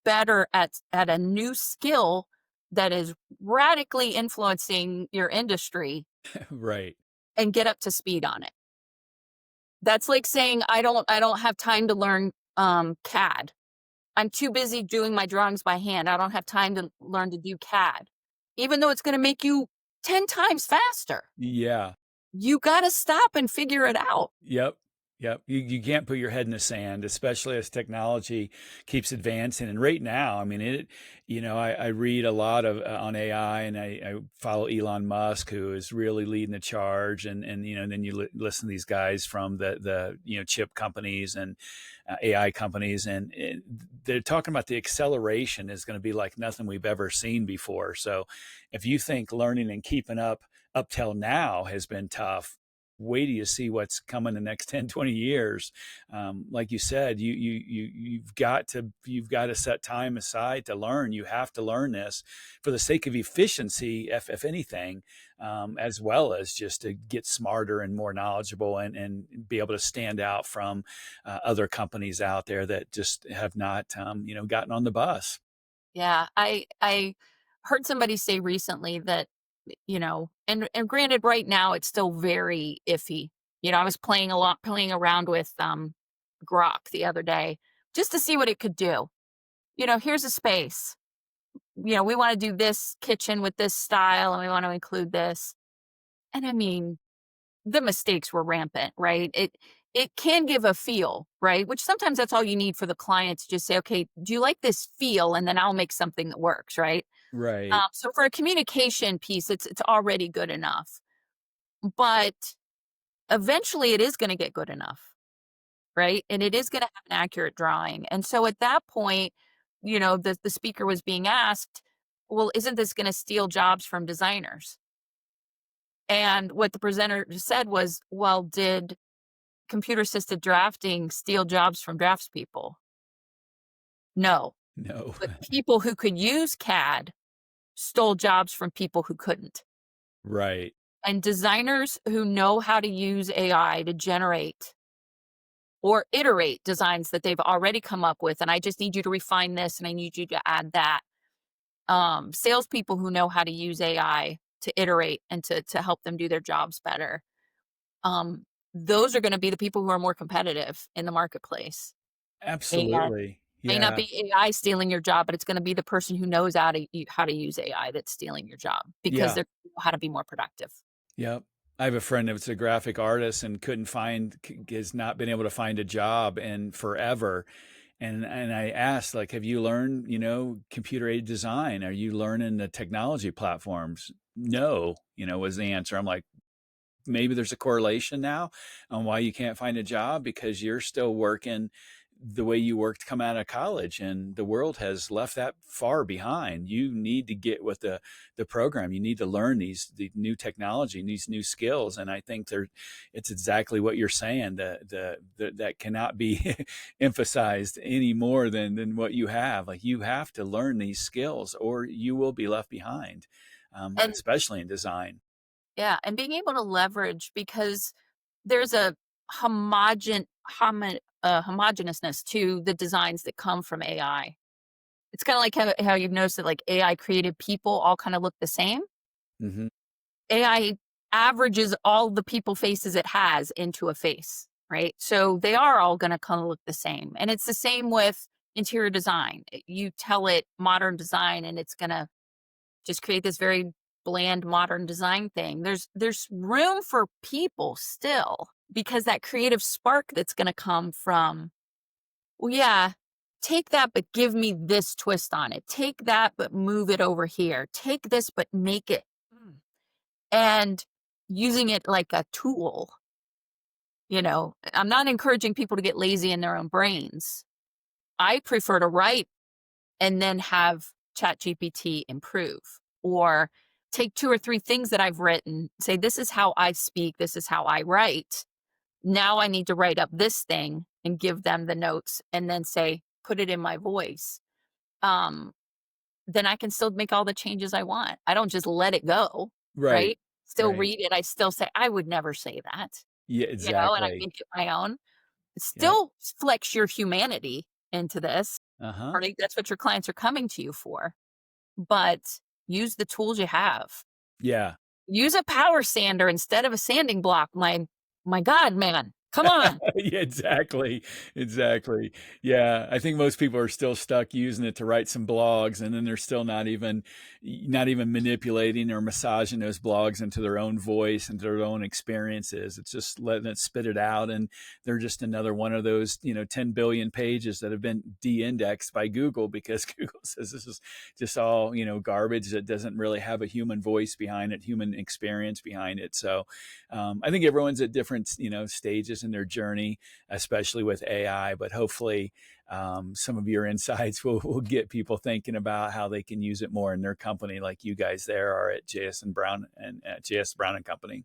better at a new skill that is radically influencing your industry Right. and get up to speed on it. That's like saying I don't have time to learn CAD. I'm too busy doing my drawings by hand. I don't have time to learn to do CAD. Even though it's going to make you 10 times faster. Yeah. You got to stop and figure it out. Yep. Yep. You can't put your head in the sand, especially as technology keeps advancing. And right now, I mean, I read a lot on AI, and I follow Elon Musk, who is really leading the charge. And then you listen to these guys from the chip companies and AI companies, and they're talking about the acceleration is going to be like nothing we've ever seen before. So if you think learning and keeping up till now has been tough, wait till you see what's coming the next 10, 20 years. Like you said, you've got to set time aside to learn. You have to learn this for the sake of efficiency, if anything, as well as just to get smarter and more knowledgeable, and be able to stand out from other companies out there that just have not, gotten on the bus. Yeah, I heard somebody say recently that, and granted, right now it's still very iffy. I was playing around with Grok the other day just to see what it could do. Here's a space. We want to do this kitchen with this style, and we want to include this. And I mean, the mistakes were rampant, right? It can give a feel, right? Which sometimes that's all you need for the client to just say, "Okay, do you like this feel?" And then I'll make something that works, right? Right. So for a communication piece, it's already good enough. But eventually it is going to get good enough, right? And it is going to have an accurate drawing. And so at that point, the speaker was being asked, "Well, isn't this going to steal jobs from designers?" And what the presenter said was, "Well, did computer assisted drafting steal jobs from draftspeople? No. No. But people who could use CAD stole jobs from people who couldn't." Right. And designers who know how to use AI to generate or iterate designs that they've already come up with, and I just need you to refine this and I need you to add that. salespeople who know how to use AI to iterate and to help them do their jobs better. Um, those are going to be the people who are more competitive in the marketplace. And Absolutely. may not Yeah. be AI stealing your job, but it's going to be the person who knows how to use AI that's stealing your job because Yeah. they're how to be more productive. Yep. I have a friend that's a graphic artist and has not been able to find a job in forever. And I asked, like, have you learned, computer aided design? Are you learning the technology platforms? No, was the answer. I'm like, maybe there's a correlation now on why you can't find a job because you're still working the way you worked come out of college, and the world has left that far behind. You need to get with the program. You need to learn the new technology and these new skills. And I think it's exactly what you're saying. That cannot be emphasized any more than what you have. Like, you have to learn these skills or you will be left behind, And especially in design. yeah, and being able to leverage because there's a homogeneousness to the designs that come from AI. It's kind of like how you've noticed that like AI created people all kind of look the same. Hmm. AI averages all the people faces it has into a face, right? So they are all going to kind of look the same. And it's the same with interior design. You tell it modern design and it's going to just create this very bland modern design thing. There's room for people still because that creative spark that's going to come from, well, yeah, take that, but give me this twist on it. Take that, but move it over here. Take this, but make it. And using it like a tool. I'm not encouraging people to get lazy in their own brains. I prefer to write and then have ChatGPT improve, or take 2 or 3 things that I've written, say, this is how I speak, this is how I write. Now I need to write up this thing and give them the notes and then say, put it in my voice. Um, then I can still make all the changes I want. I don't just let it go, Right. right? Still Right. read it. I still say, I would never say that, Yeah, and I exactly. make it my own. Yep. Still flex your humanity into this. Uh-huh. I think that's what your clients are coming to you for. But use the tools you have. Yeah. Use a power sander instead of a sanding block. My God, man. Come on. Yeah, exactly. Exactly. Yeah, I think most people are still stuck using it to write some blogs, and then they're still not even manipulating or massaging those blogs into their own voice and their own experiences. It's just letting it spit it out, and they're just another one of those, 10 billion pages that have been de-indexed by Google because Google says this is just all, garbage that doesn't really have a human voice behind it, human experience behind it. So I think everyone's at different, stages in their journey, especially with AI. But hopefully, some of your insights will get people thinking about how they can use it more in their company, like you guys there are at JS and Brown and JS Brown and Company.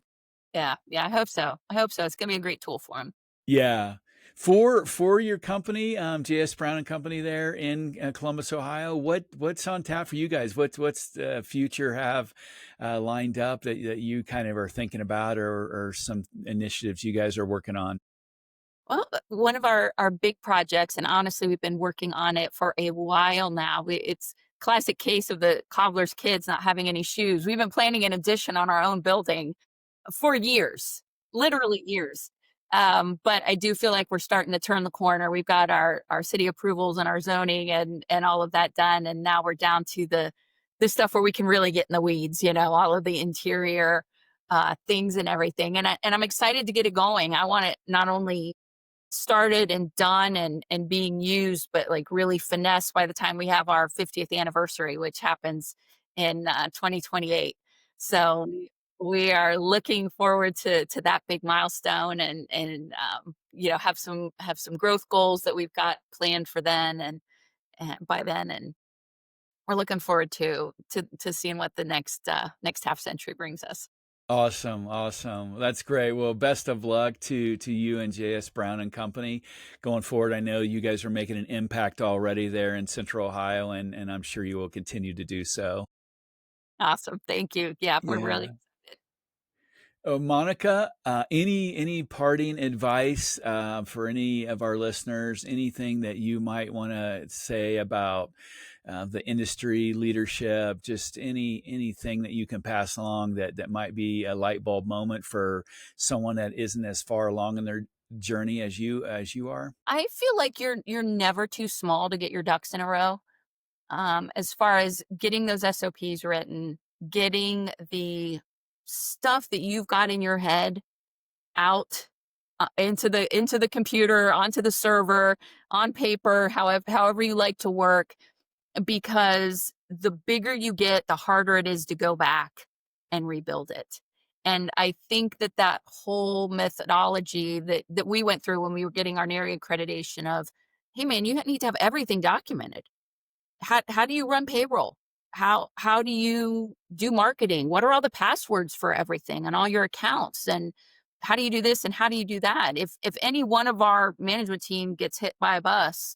Yeah. Yeah. I hope so. I hope so. It's going to be a great tool for them. Yeah. For your company, JS Brown and Company there in Columbus, Ohio, what's on tap for you guys? What's the future have lined up that you kind of are thinking about, or some initiatives you guys are working on? Well, one of our big projects, and honestly, we've been working on it for a while now. It's classic case of the cobbler's kids not having any shoes. We've been planning an addition on our own building for years, literally years. But I do feel like we're starting to turn the corner. We've got our city approvals and our zoning and all of that done, and now we're down to the stuff where we can really get in the weeds. All of the interior things and everything. And I'm excited to get it going. I want it not only started and done and being used, but like really finessed by the time we have our 50th anniversary, which happens in 2028. So we are looking forward to that big milestone, and have some growth goals that we've got planned for then and by then, and we're looking forward to seeing what the next half century brings us. Awesome, awesome. That's great. Well, best of luck to you and JS Brown and Company going forward. I know you guys are making an impact already there in Central Ohio, and I'm sure you will continue to do so. Awesome. Thank you. Yeah, we're really Yeah. excited. Oh, Monica, any parting advice for any of our listeners? Anything that you might want to say about the industry leadership, just anything that you can pass along that might be a light bulb moment for someone that isn't as far along in their journey as you are? I feel like you're never too small to get your ducks in a row. As far as getting those SOPs written, getting the stuff that you've got in your head out into the computer, onto the server, on paper, however you like to work, because the bigger you get, the harder it is to go back and rebuild it. And I think that that whole methodology that we went through when we were getting our NARI accreditation of, hey man, you need to have everything documented. How do you run payroll? How do you do marketing? What are all the passwords for everything and all your accounts? And how do you do this and how do you do that? If any one of our management team gets hit by a bus,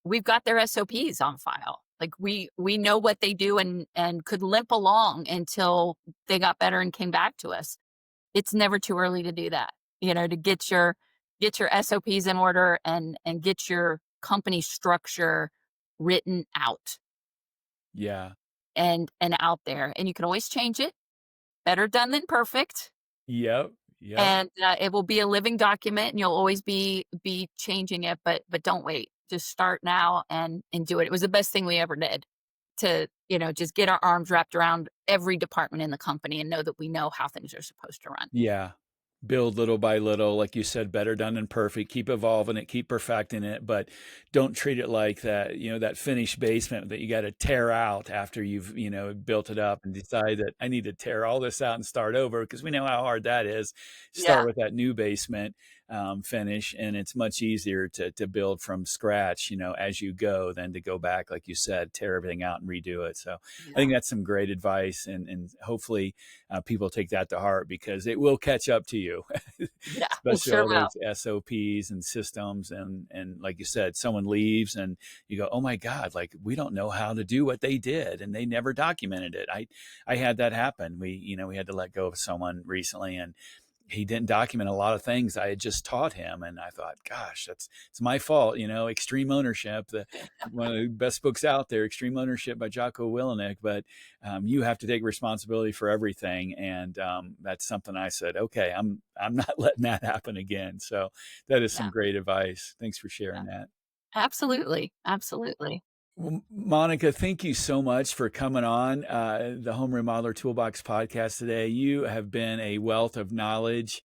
we've got their SOPs on file. Like we know what they do and could limp along until they got better and came back to us. It's never too early to do that. To get your SOPs in order and get your company structure written out Yeah. and out there. And you can always change it. Better done than perfect. Yep. Yep. And it will be a living document, and you'll always be changing it. But don't wait. Just start now and do it. It was the best thing we ever did to just get our arms wrapped around every department in the company and know that we know how things are supposed to run. Yeah. Build little by little, like you said, better done than perfect. Keep evolving it, keep perfecting it, but don't treat it like that, that finished basement that you got to tear out after you've, built it up and decide that I need to tear all this out and start over, because we know how hard that is. Yeah. Start with that new basement finish, and it's much easier to build from scratch, as you go, than to go back, like you said, tear everything out and redo it. So I think that's some great advice, and hopefully people take that to heart, because it will catch up to you. Yeah, it Especially sure all will. those SOPs and systems, and like you said, someone leaves and you go, oh my God, like we don't know how to do what they did, and they never documented it. I had that happen. We had to let go of someone recently, and he didn't document a lot of things I had just taught him. And I thought, gosh, it's my fault. Extreme Ownership, one of the best books out there, Extreme Ownership by Jocko Willenick. But you have to take responsibility for everything. And that's something I said, okay, I'm not letting that happen again. So that is some Yeah. great advice. Thanks for sharing Yeah. that. Absolutely. Absolutely. Well, Monica, thank you so much for coming on the Home Remodeler Toolbox podcast today. You have been a wealth of knowledge.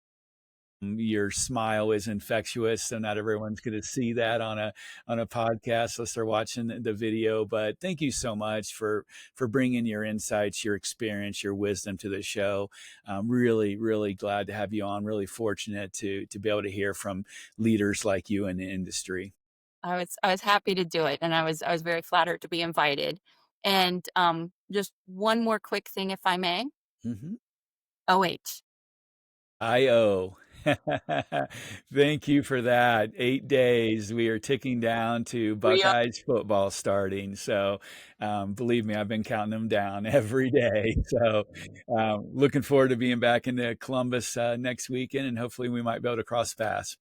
Your smile is infectious, so not everyone's going to see that on a podcast unless they're watching the video. But thank you so much for bringing your insights, your experience, your wisdom to the show. I'm really, really glad to have you on. Really fortunate to be able to hear from leaders like you in the industry. I was happy to do it, and I was very flattered to be invited. And just one more quick thing, if I may. Mm-hmm. OH. IO. Thank you for that. 8 days. We are ticking down to We are. Buckeyes football starting. So believe me, I've been counting them down every day. So looking forward to being back into Columbus next weekend, and hopefully we might be able to cross paths.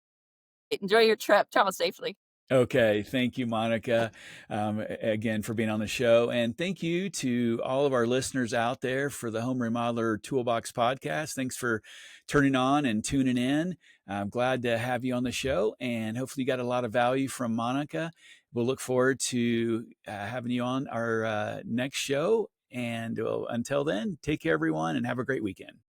Enjoy your trip. Travel safely. Okay. Thank you, Monica, again for being on the show. And thank you to all of our listeners out there for the Home Remodeler Toolbox podcast. Thanks for turning on and tuning in. I'm glad to have you on the show, and hopefully you got a lot of value from Monica. We'll look forward to having you on our next show. And until then, take care, everyone, and have a great weekend.